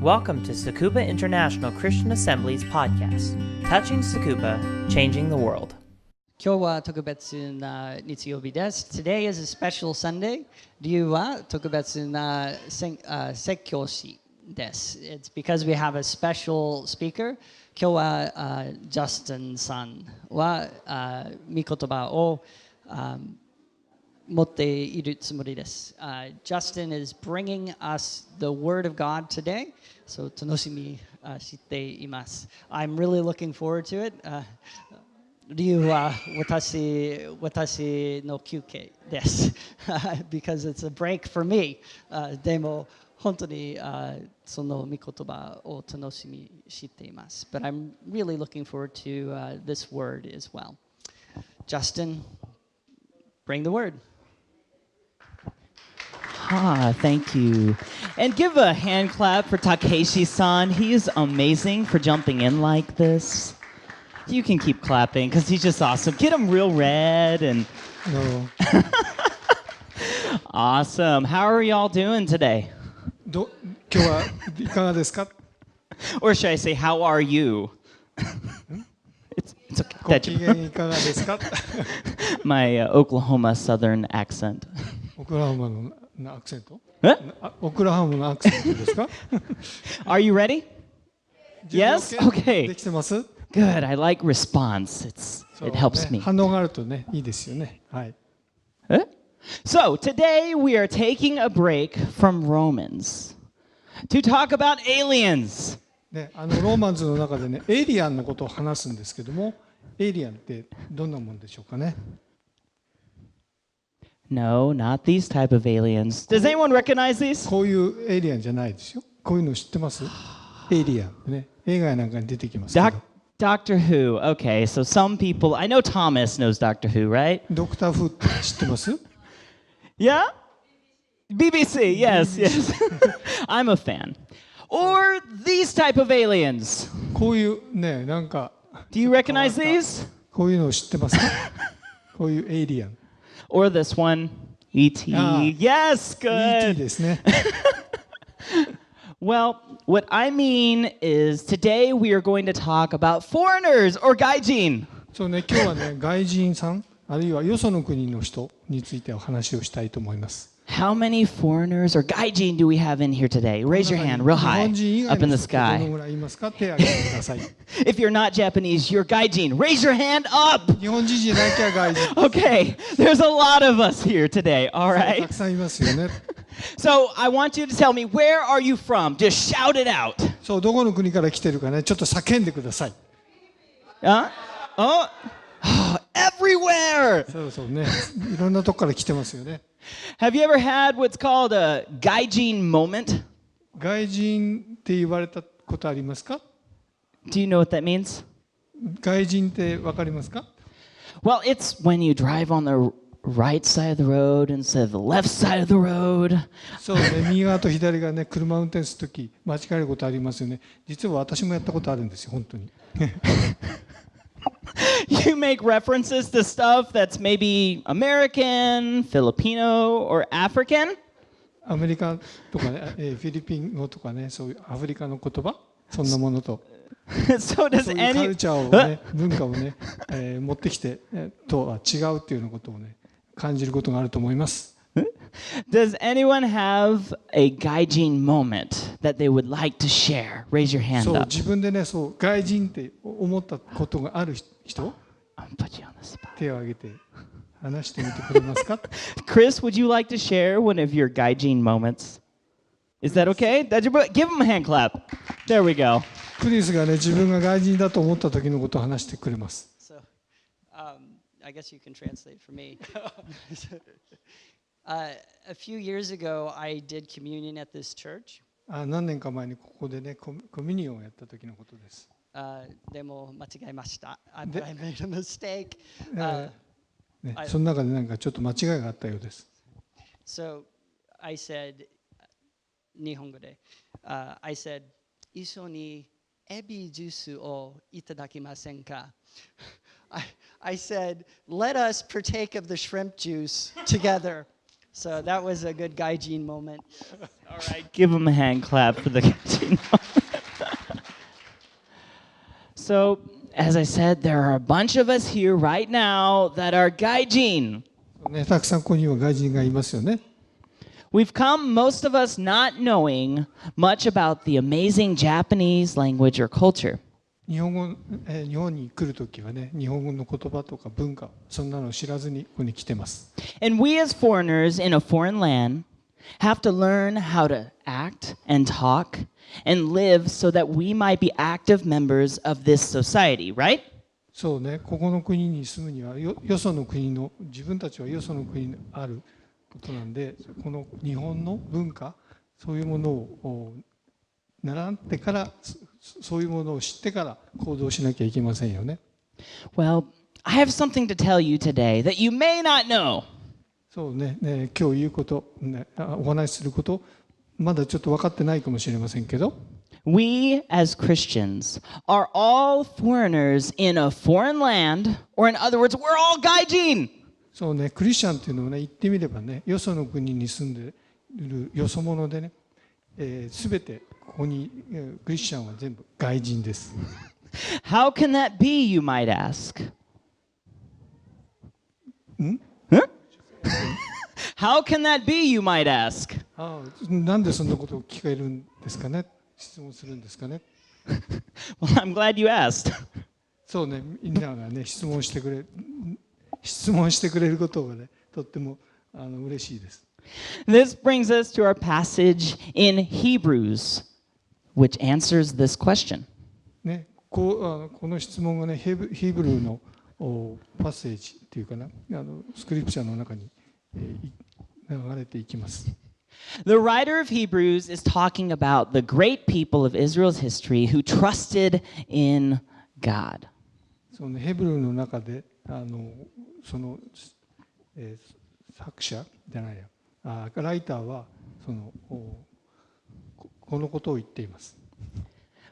Welcome to Tsukuba International Christian Assembly's podcast, Touching Tsukuba, Changing the World. 今日は特別な日曜日です。Today is a special Sunday. 理由は特別な説教師です。It's because we have a special speaker. 今日はジャスティンさんは御言葉を持っているつもりです。Justin is bringing us the Word of God today. So 楽しみしています。I'm really looking forward to it. 理由は私の休憩です。Because it's a break for me. でも本当にその御言葉を楽しみにしています。But I'm really looking forward to this word as well. Justin, bring the word. Thank you. And give a hand clap for Takeshi-san. He is amazing for jumping in like this. You can keep clapping because he's just awesome. Get him real red and... No. Awesome. How are y'all doing today? 今日はいかがですか? Or should I say, how are you? It's okay. ご機嫌いかがですか? My Oklahoma Southern accent. オクラホマのアクセント? オクラホマのアクセントですか? Are you ready? Yes? Okay. できてます? Good. I like response. It helps me. 反応があるとね、いいですよね。はい。So, today we are taking a break from Romans to talk about aliens. ね、ローマンズの中でね、エイリアンのことを話すんですけども、エイリアンってどんなもんでしょうかね? No, not these type of aliens. Does anyone recognize these? こういうエイリアンじゃないですよ。こういうの知ってます? エイリアンね、映画やなんかに出てきますけど。Doctor Who. Okay, so some people, I know Thomas knows Doctor Who, right? ドクター・フーって知ってます? Yeah? BBC, yes, yes. I'm a fan. Or these type of aliens. こういうね、なんか Do you recognize these? こういうのを知ってますか? こういうエイリアン. Or this one, E.T. Yes, good. E.T. ですね。Well, what I mean is today we are going to talk about foreigners or gaijin. そうね、今日はね、外人さん、あるいはよその国の人についてお話をしたいと思います。How many foreigners or gaijin do we have in here today? Raise your hand real high up in the sky. どのぐらいいますか? 手を挙げてください。If you're not Japanese, you're gaijin. Raise your hand up. 日本人じゃなきゃ外人。Okay, there's a lot of us here today, all た right? くさんいますよね。So I want you to tell me, where are you from? Just shout it out. そう、どこの国から来てるかね、ちょっと叫んでください。Oh, everywhere. そうそうね、いろんなとこから来てますよね。Have you ever had what's called a gaijin moment? 外人って言われたことありますか? Do you know what that means? 外人ってわかりますか? Well, it's when you drive on the right side of the road instead of the left side of the road. そうね、右側と左側ね、車運転するとき間違えることありますよね。実は私もやったことあるんですよ、本当に。You make references to stuff that's maybe American, Filipino, or African? アメリカとかね、フィリピン語とかね、そういうアフリカの言葉、そんなものと。So does そういうカルチャーをね、文化をね、持ってきて、とは違うっていうようなことをね、感じることがあると思います。Does anyone have a gaijin moment that they would like to share? Raise your hand そう、 up. 自分でね、そう、外人って思ったことがある人? I'll put you on the spot. 手を挙げて話してみてくれますか? Chris, would you like to share one of your gaijin moments? Is that okay? Give him a hand clap. There we go. クリスがね、自分が外人だと思った時のことを話してくれます。So, I guess you can translate for me. A few years ago, I did communion at this church. 何年か前にここでね、コミュニオンをやった時のことです。でも間違えました。I made a mistake. ね、その中でなんかちょっと間違いがあったようです。So, I said, 日本語で、I said, 一緒にエビジュースをいただきませんか? I said, let us partake of the shrimp juice together. So that was a good Gaijin moment. All right, give him a hand clap for the Gaijin. So, as I said, there are a bunch of us here right now that are Gaijin. ね、たくさんここには外人がいますよね。We've come, most of us, not knowing much about the amazing Japanese language or culture. 日本に来るときはね、日本語の言葉とか文化、そんなのを知らずにここに来てます。And we as foreigners in a foreign land have to learn how to act and talk and live so that we might be active members of this society, right? そうね、ここの国に住むにはよその国の、自分たちはよその国にあることなんで、この日本の文化、そういうものを習ってから、そういうものを知ってから行動しなきゃいけませんよね。Well, I have something to tell you today that you may not know. そうね、今日言うこと、ね、お話しすること、まだちょっと分かってないかもしれませんけど、We as Christians are all foreigners in a foreign land, or in other words, we're all gaijin. そうね、クリスチャンっていうのはね、言ってみればね、よその国に住んでいるよそ者でね、すべてここにクリスチャンは全部外人です。How can that be, you might ask? How can that be, you might ask? なんでそんなことを聞かれるんですかね、質問するんですかね。Well, I'm glad you asked. そうね、みんながね、質問してくれることがね、とっても嬉しいです。This brings us to our passage in Hebrews, which answers this question. ね、この質問がね、ヒブルーのパッセージっていうかな、スクリプチャーの中に、流れていきます。The writer of Hebrews is talking about the great people of Israel's history who trusted in God. そのヘブルの中でその、作者じゃないや、ライターはそのこのことを言っています。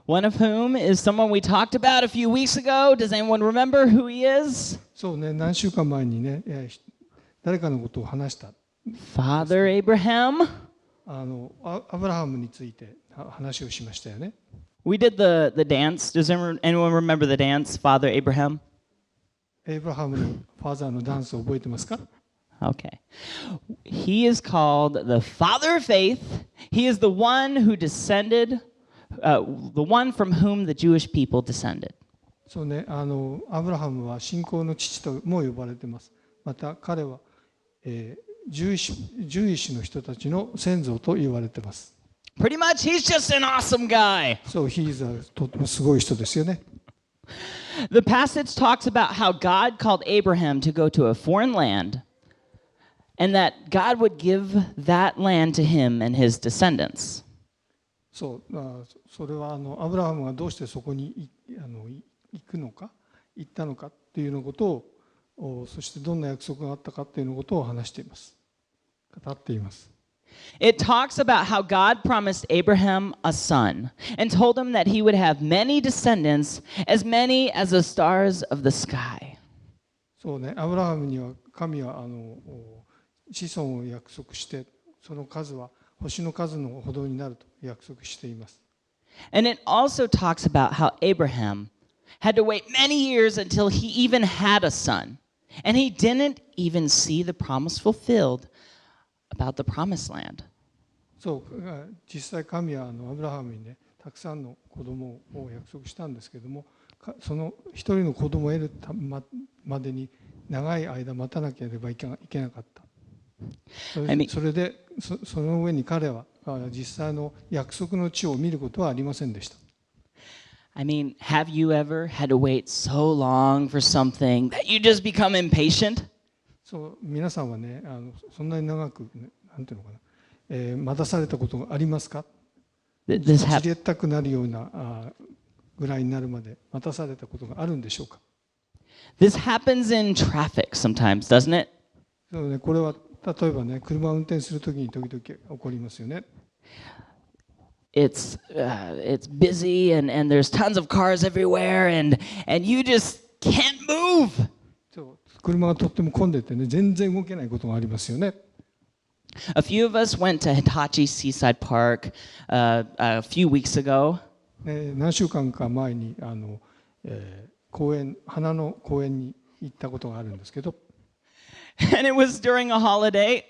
One of whom is someone we talked about a few weeks ago. Does anyone remember who he is? そうね、何週間前にね、誰かのことを話した。Father Abraham. アブラハムについて話をしましたよね。We did the dance. Does anyone remember the dance, Father Abraham? エイブラハムのファーザーのダンスを覚えてますか？ Okay. He is called the father of faith. He is the one who descended, the one from whom the Jewish people descended. そうね、アブラハムは信仰の父とも呼ばれています。また彼は、獣医師の人たちの先祖と言われています。Pretty much, he's just an awesome guy. そう、とてもすごい人ですよね。The passage talks about how God called Abraham to go to a foreign land, and that God would give that land to him and his descendants. そう、それはアブラハムがどうしてそこに行ったのかっていうのことを、そしてどんな約束があったかっていうのことを話しています。語っています。It talks about how God promised Abraham a son and told him that he would have many descendants, as many as the stars of the sky. そうね、アブラハムには神は子孫を約束して、その数は星の数のほどになると約束しています。And it also talks about how Abraham had to wait many years until he even had a son, and he didn't even see the promise fulfilled about the promised land. そう、実際神はアブラハムにね、たくさんの子供を約束したんですけども、その一人の子供を得るまでに長い間待たなければいけなかった。それでその上に彼は実際の約束の地を見ることはありませんでした。I mean, have you ever had to wait so long for something that you just become impatient? そう、皆さんはね、そんなに長く、なんていうのかな、待たされたことがありますか？知りたくなるようなぐらいになるまで待たされたことがあるんでしょうか？ This happens in traffic sometimes, doesn't it? そうね、これは例えばね、車を運転するときに時々起こりますよね。It's busy and there's tons of cars everywhere and you just can't move. そう、車がとっても混んでてね、全然動けないことがありますよね。A few of us went to Hitachi Seaside Park a few weeks ago. 何週間か前に花の公園に行ったことがあるんですけど、And it was during a holiday.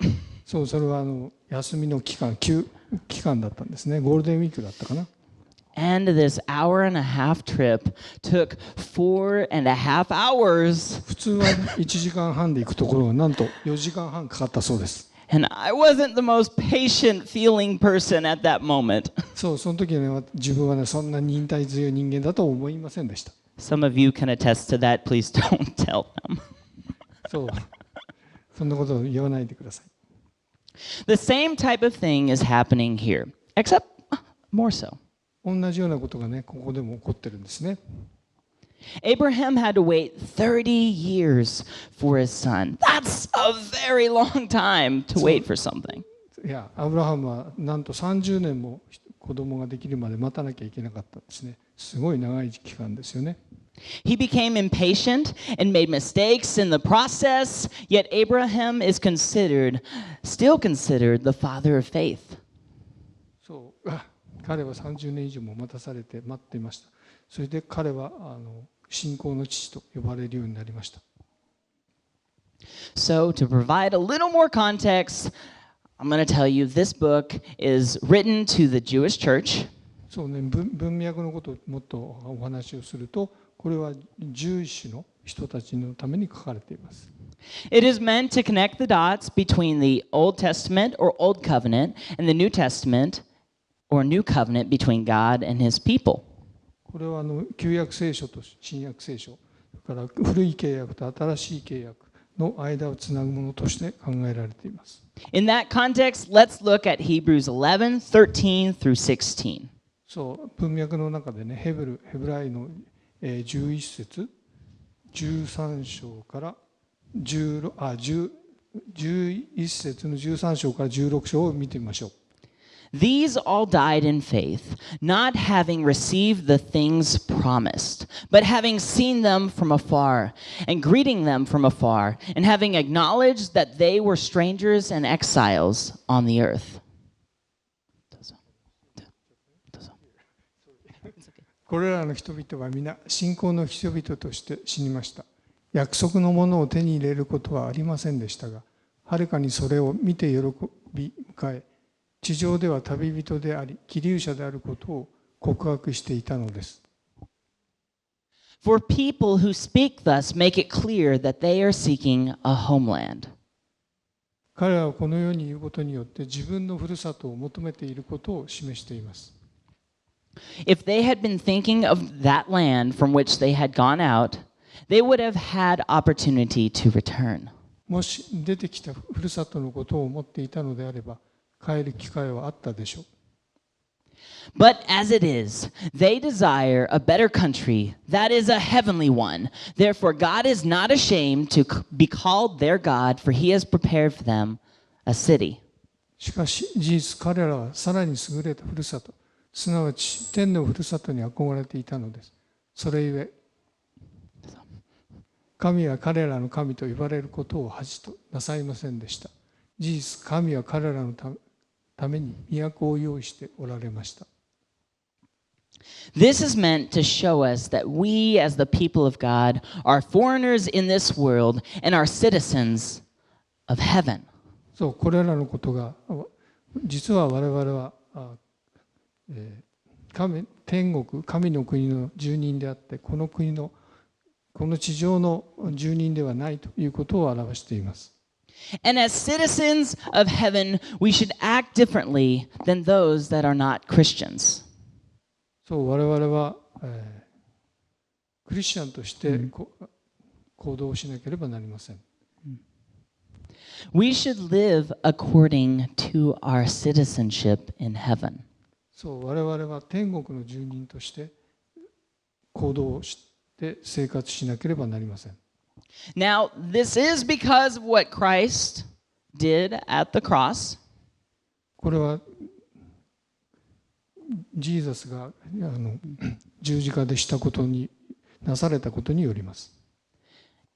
それは休みの休期間だったんですね。ゴールデンウィークだったかな。And this hour and a half trip took 4.5 hours. 普通は1時間半で行くところがなんと4時間半かかったそうです。And I wasn't the most patient feeling person at that moment. その時は自分はね、そんな忍耐強い人間だと思いませんでした。Some of you can attest to that. Please don't tell them. そんなことを言わないでください。The same type of thing is happening here, except more so. 同じようなことがね、ここでも起こってるんですね。Abraham had to wait 30 years for his son. That's a very long time to wait for something. いや、アブラハムはなんと30年も子供ができるまで待たなきゃいけなかったんですね。すごい長い期間ですよね。He became impatient and made mistakes in the process, yet Abraham is still considered the father of faith. 彼は30年以上も待たされて待っていました。それで彼は信仰の父と呼ばれるようになりました。So, to provide a little more context, I'm going to tell you this book is written to the Jewish church. そうね、文脈のことをもっとお話をすると、これは十種の人たちのために書かれています。It is meant to connect the dots between the Old Testament or Old Covenant and the New Testament or New Covenant between God and His people. これは旧約聖書と新約聖書、それから古い契約と新しい契約の間をつなぐものとして考えられています。In that context, let's look at Hebrews 11, 13 through 16. 文脈の中でね、ヘブライの11節、13章から11節の13章から16章を見てみましょう。These all died in faith, not having received the things promised, but having seen them from afar, and greeting them from afar, and having acknowledged that they were strangers and exiles on the earth. これらの人々は皆信仰の人々として死にました。約束のものを手に入れることはありませんでしたが、はるかにそれを見て喜び迎え、地上では旅人であり、寄留者であることを告白していたのです。For people who speak thus make it clear that they are seeking a homeland. 彼らはこのように言うことによって自分のふるさとを求めていることを示しています。If they had been thinking of that land from which they had gone out, they would have had opportunity to return. もし出てきたふるさとのことを思っていたのであれば、帰る機会はあったでしょう。But as it is, they desire a better country, that is a heavenly one. Therefore, God is not ashamed to be called their God, for He has prepared for them a city. しかし事実、彼らはさらに優れたふるさと、すなわち天のふるさとに憧れていたのです。それゆえ、神は彼らの神と呼ばれることを恥となさいませんでした。事実、神は彼らのために都を用意しておられました。This is meant to show us that we, as the people of God, are foreigners in this world and are citizens of heaven. これらのことが、実は我々は天国、神の国の住人であって、この地上の住人ではないということを表しています。And as citizens of heaven, we should act differently than those that are not Christians. 我々は、クリスチャンとして行動しなければなりません。We should live according to our citizenship in heaven. 我々は天国の住人として行動して生活しなければなりません。Now, this is because of what Christ did at the cross. これはジーザスが十字架でしたことになされたことによります。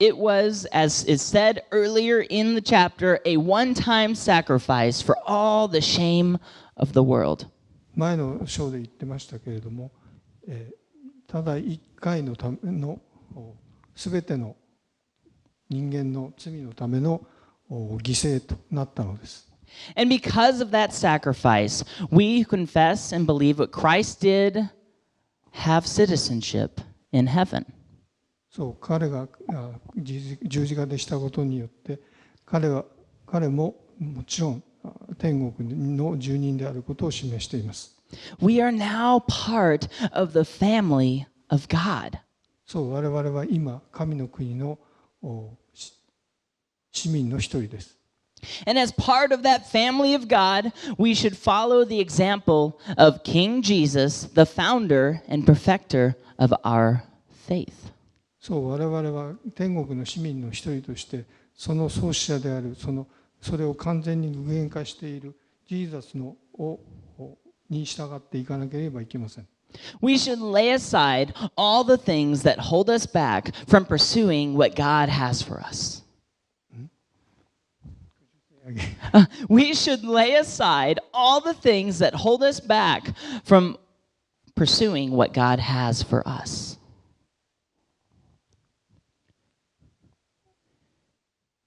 It was, as is said earlier in the chapter, a one-time sacrifice for all the shame of the world. 前の章で言ってましたけれども、ただ一回のためのすべての人間の罪のための犠牲となったのです。And because of that sacrifice, we who confess and believe what Christ did have citizenship in heaven. そう彼が十字架でしたことによって彼ももちろん天国の住人であることを示しています。We are now part of the family of God. そう我々は今神の国の市民の一人です。And as part of that family of God, we should follow the example of King Jesus, the founder and perfecter of our faith. そう我々は天国の市民の一人としてその創始者であるそれを完全に具現化しているジーザスに従っていかなければいけません。We should lay aside all the things that hold us back from pursuing what God has for us. We should lay aside all the things that hold us back from pursuing what God has for us.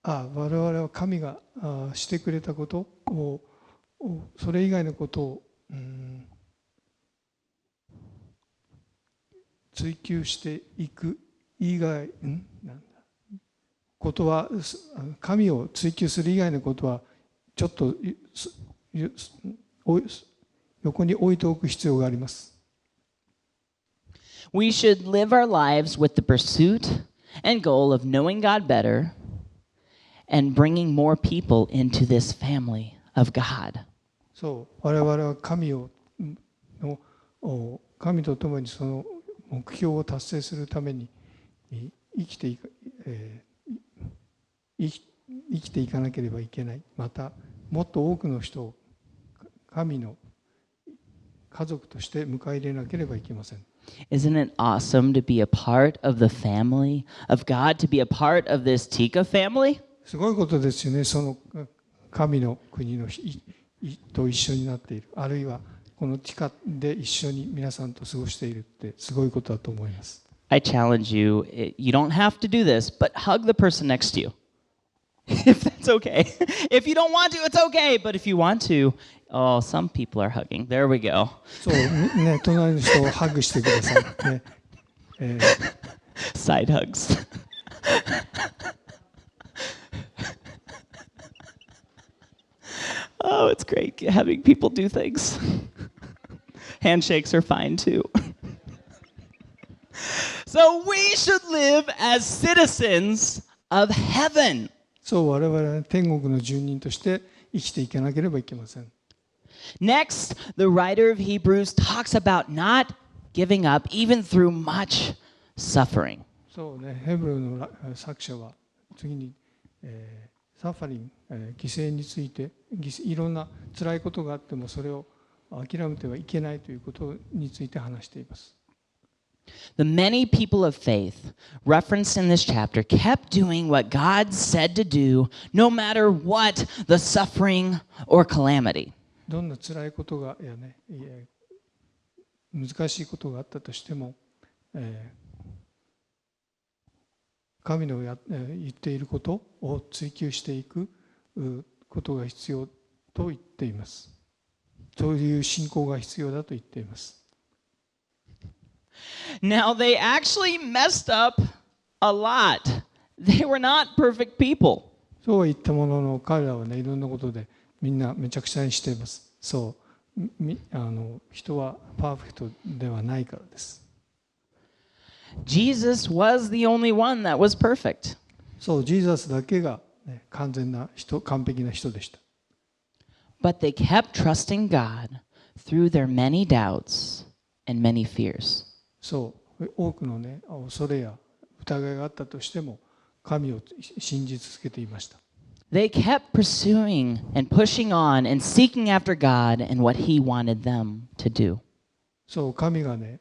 我々は神がしてくれたことをそれ以外のことを追求していく以外ことは神を追求する以外のことはちょっと横に置いておく必要があります。We should live our lives with the pursuit and goal of knowing God better and bringing more people into this family of God. そう我々は神と共にその目標を達成するために生きていかなければいけない。またもっと多くの人を神の家族として迎え入れなければいけません。Isn't it awesome to be a part of the family of God, to be a part of this Tika family? すごいことですよね。その神の国のと一緒になっている。あるいはこの地下で一緒に皆さんと過ごしているってすごいことだと思います。I challenge you, you don't have to do this, but hug the person next to you. If that's okay. If you don't want to, it's okay. But if you want to, oh, some people are hugging. There we go. そうね、隣の人をハグしてください。ねSide hugs. Oh, it's great having people do things. Handshakes are fine too. So we should live as citizens of heaven. そう我々は天国の住人として生きていかなければいけません。Next, the writer of Hebrews talks about not giving up even through much suffering. そうね、ヘブルの作者は次に、サファリン、犠牲についていろんな辛いことがあってもそれを諦めてはいけないということについて話しています。The many people of faith referenced in this chapter kept doing what God said to do, no matter what the suffering or calamity. どんな辛いことが難しいことがあったとしても、神の言っていることを追求していくことが必要と言っています。そういう信仰が必要だと言っています。Now, they actually messed up a lot. They were not perfect people. そうは言ったものの彼らはね、いろんなことでみんなめちゃくちゃにしています。そう人はパーフェクトではないからです。Jesus was the only one that was perfect. そう、ジーザスだけが、ね、完璧な人でした。But they kept trusting God through their many doubts and many fears. そう多くのね恐れや疑いがあったとしても神を信じ続けていました。They kept pursuing and pushing on and seeking after God and what He wanted them to do. そう神がね、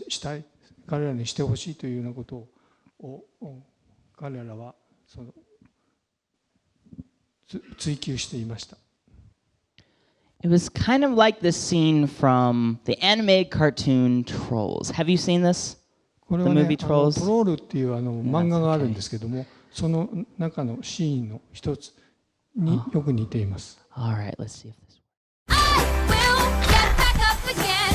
したい彼らにしてほしいというようなことを彼らは追求していました。It was kind of like this scene from the animated cartoon Trolls. Have you seen this? これはね、 The movie Trolls? トロールっていう漫画があるんですけども、その中のシーンの一つによく似ています。All right, let's see if this works. I will get back up again.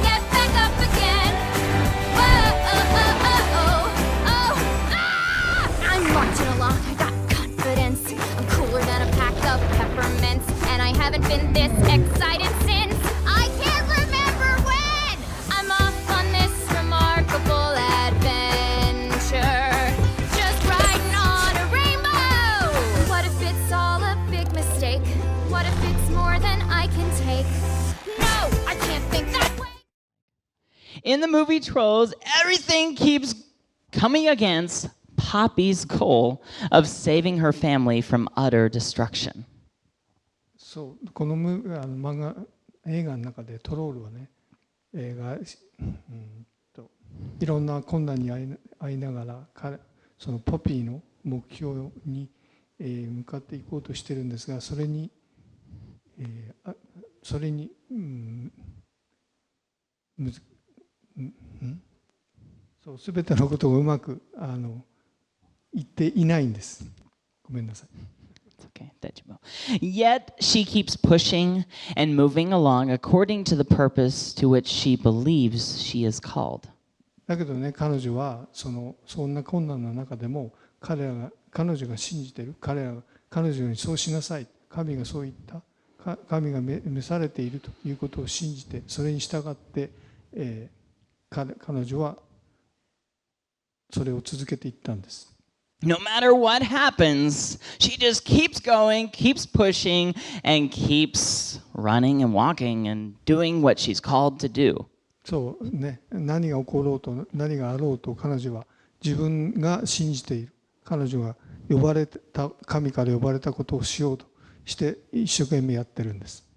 Get back up again. I'm marching along. I got confidence. I'm cooler than a pack of peppermints, and I haven't been this excited since I can't remember when. I'm off on this remarkable adventure, just riding on a rainbow. What if it's all a big mistake? What if it's more than I can take? No, I can't think that way. In the movie Trolls, everything keeps coming against Poppy's goal of saving her family from utter destruction. そう、この映画の中でトロールはね、いろんな困難に遭いながらそのポピーの目標に向かっていこうとしてるんですが、それにそう、全てのことがうまく言っていないんです。ごめんなさい。It's okay, Dejimo. Yet she keeps pushing and moving along according to the purpose to which she believes she is called. だけどね、彼女はそんな困難な中でも彼女が信じている、彼女にそうしなさい、神がそう言った、神が召されているということを信じて、それに従って、彼女はそれを続けていったんです。No matter what happens, she just keeps going, keeps pushing, and keeps running and walking and doing what she's called to do. そうね、何が起ころうと何があろうと彼女は自分が信じている、彼女が神から呼ばれたことをしようとして一生懸命やってるんです。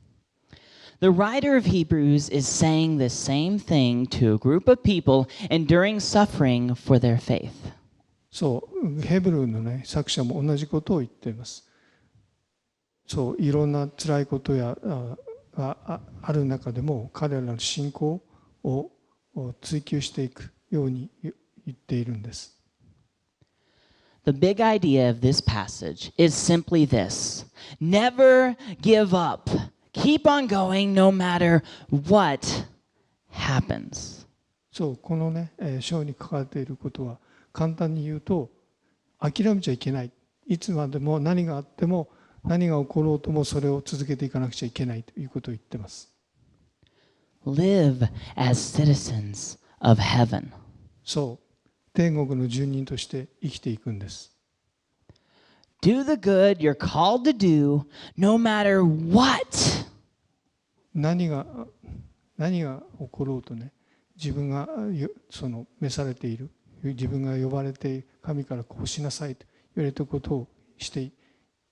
The writer of Hebrews is saying the same thing to a group of people enduring suffering for their faith. そう、ヘブルのね、作者も同じことを言っています。そう、いろんな辛いことがある中でも彼らの信仰を追求していくように言っているんです。The big idea of this passage is simply this: never give up. Keep on going no matter what happens. そう、このね、章に書かれていることは簡単に言うと、諦めちゃいけない。いつまでも何があっても何が起ころうともそれを続けていかなくちゃいけないということを言っています。Live as citizens of heaven. そう、天国の住人として生きていくんです。Do the good you're called to do, no matter what. 何が起ころうとね、自分が召されている、自分が呼ばれて神からこうしなさいと言われたことをして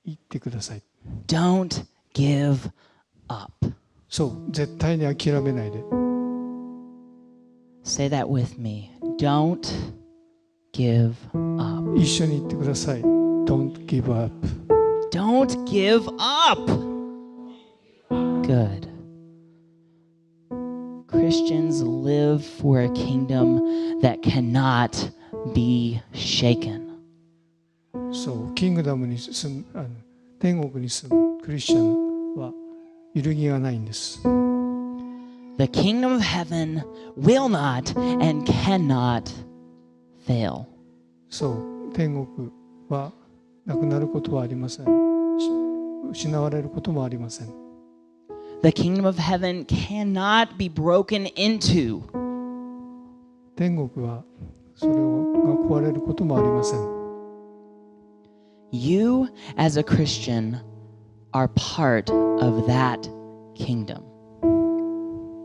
いってください。Don't give up. そう、絶対に諦めないで。Say that with me. Don't give up. 一緒に言ってください。Don't give up. Don't give up. Good. Christians live for a kingdom that cannot be shaken. そう、キングダムに天国に住むクリスチャンは揺るぎがないんです。The kingdom of heaven will not and cannot fail. そう、天国はなくなることはありません。失われることもありません。The kingdom of heaven cannot be broken into. 天国はそれが壊れることもありません。You, as a Christian, are part of that kingdom.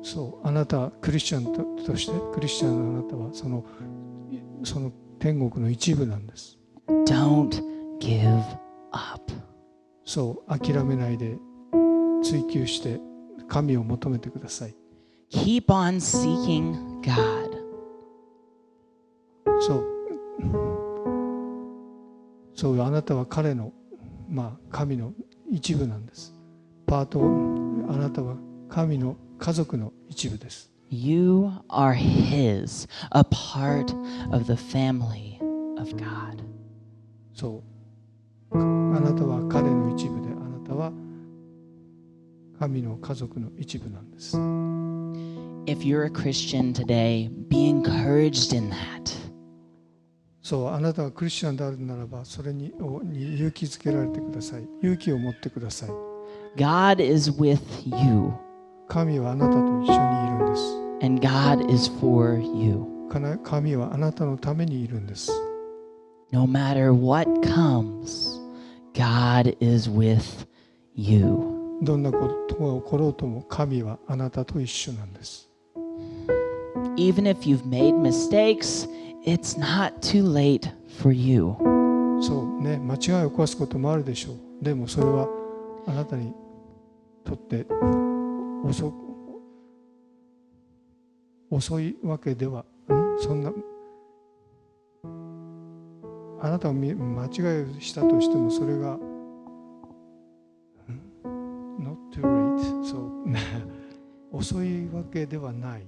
そう、あなたクリスチャンとしてクリスチャンのあなたはその天国の一部なんです。Don't give up. そう、諦めないで追求して神を求めてください。Keep on seeking God. そうあなたは彼の、神の一部なんです。パート、あなたは神の家族の一部です。You are His, a part of the family of God. そうあなたは彼の一部で、あなたは神の家族の一部なんです。If you're a Christian today, be encouraged in that. そうあなたがクリスチャンであるならば、それに勇気づけられてください。勇気を持ってください。God is with you, 神はあなたと一緒にいるんです。and God is for you. 神はあなたのためにいるんです。No matter what comes, God is with you. どんなことが起ころうとも、神はあなたと一緒なんです。Even if you've made mistakes, it's not too late for you. そうね、間違いを起こすこともあるでしょう。でもそれはあなたにとって遅いわけでは、そんなあなたが間違いをしたとしても、それがnot too late そう遅いわけではない。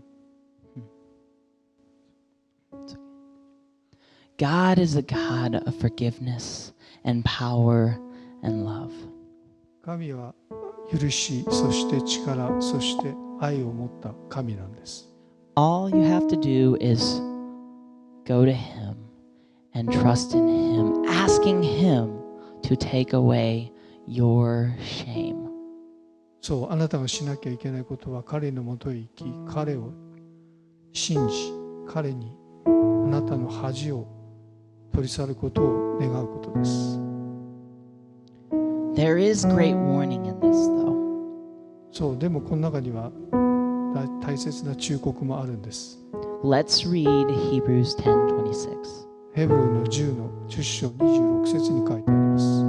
God is a God of forgiveness and power and love. 神は許し、そして力、そして愛を持った神なんです。All you have to do is go to Him and trust in Him, asking Him to take away your shame. そう、あなたがしなきゃいけないことは、彼のもとへ行き、彼を信じ、彼にあなたの恥を取り去ることを願うことです。There is great warning in this, though. そう、でもこの中には大切な忠告もあるんです。Let's read Hebrews 10:26. ヘブルの10の10章26節に書いてあります。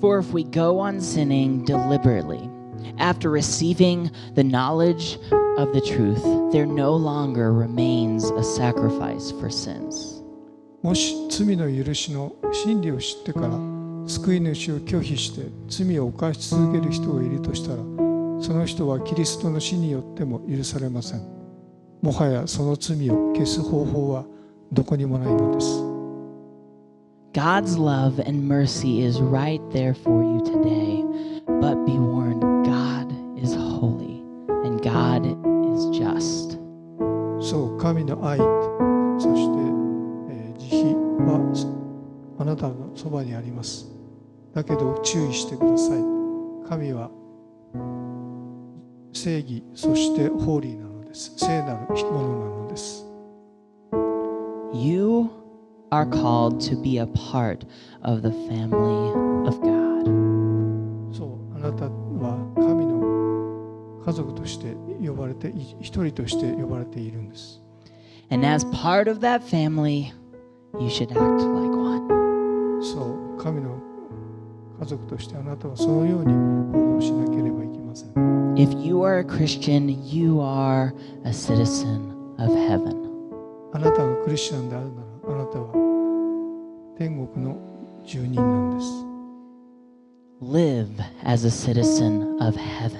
For if we go on sinning deliberately, after receiving the knowledge of the truth, there no longer remains a sacrifice for sins. もし罪の許しの真理を知ってから救い主を拒否して罪を犯し続ける人がいるとしたら、その人はキリストの死によっても許されません。もはやその罪を消す方法はどこにもないのです。God's love and mercy is right there for you today, but be warned, God is holy and God is just. そう、神の愛、そして、慈悲はあなたのそばにあります。だけど注意してください。神は正義、そしてホーリーなのです。聖なるものなのです。You are called to be a part of the family of God. そう、あなたは神の家族として呼ばれて、一人として呼ばれているんです。And as part of that family, you should act like one. そう、神の家族としてあなたはそのように行動しなければいけません。If you are a Christian, you are a citizen of heaven. あなたがクリスチャンであるなら、あなたは天国の住人なんです。Live as a citizen of heaven.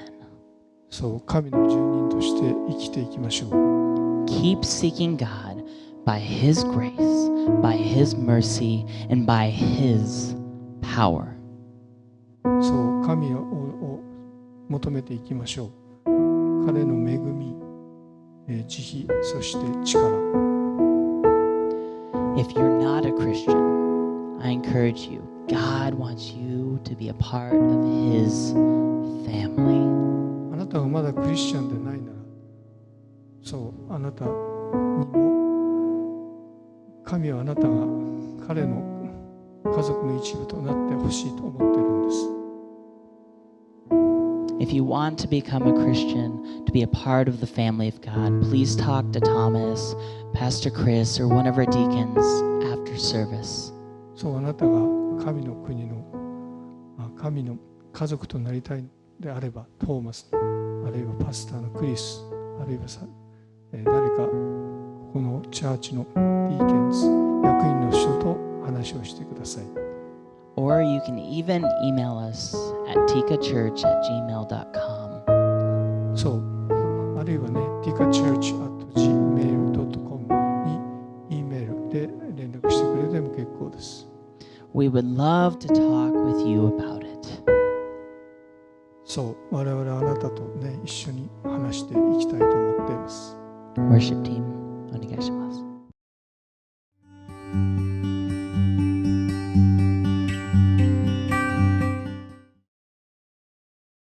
そう、神の住人として生きていきましょう。Keep seeking God by His grace, by His mercy, and by His power. そう、神を求めていきましょう。彼の恵み、慈悲、そして力。If you're not a Christian, I encourage you. God wants you to be a part of His family. あなたがまだクリスチャンでないなら、そう、あなたにも神はあなたが彼の家族の一部となってほしいと思っているんです。If you want to become a Christian, to be a part of the family of God, please talk to Thomas, Pastor Chris, or one of our deacons after service. そう、あなたが神の国の神の家族となりたいであれば、トーマス、あるいはパスターのクリス、あるいは誰かこのチャーチのディーケンズ役員の人と話をしてください。Or you can even email us at tikachurch@gmail.com. そう、あるいはね、tikachurch@gmail.com に E メールで連絡してくれても結構です。We would love to talk with you about it. そう、我々はあなたとね、一緒に話していきたいと思っています。Worship team, お願いします。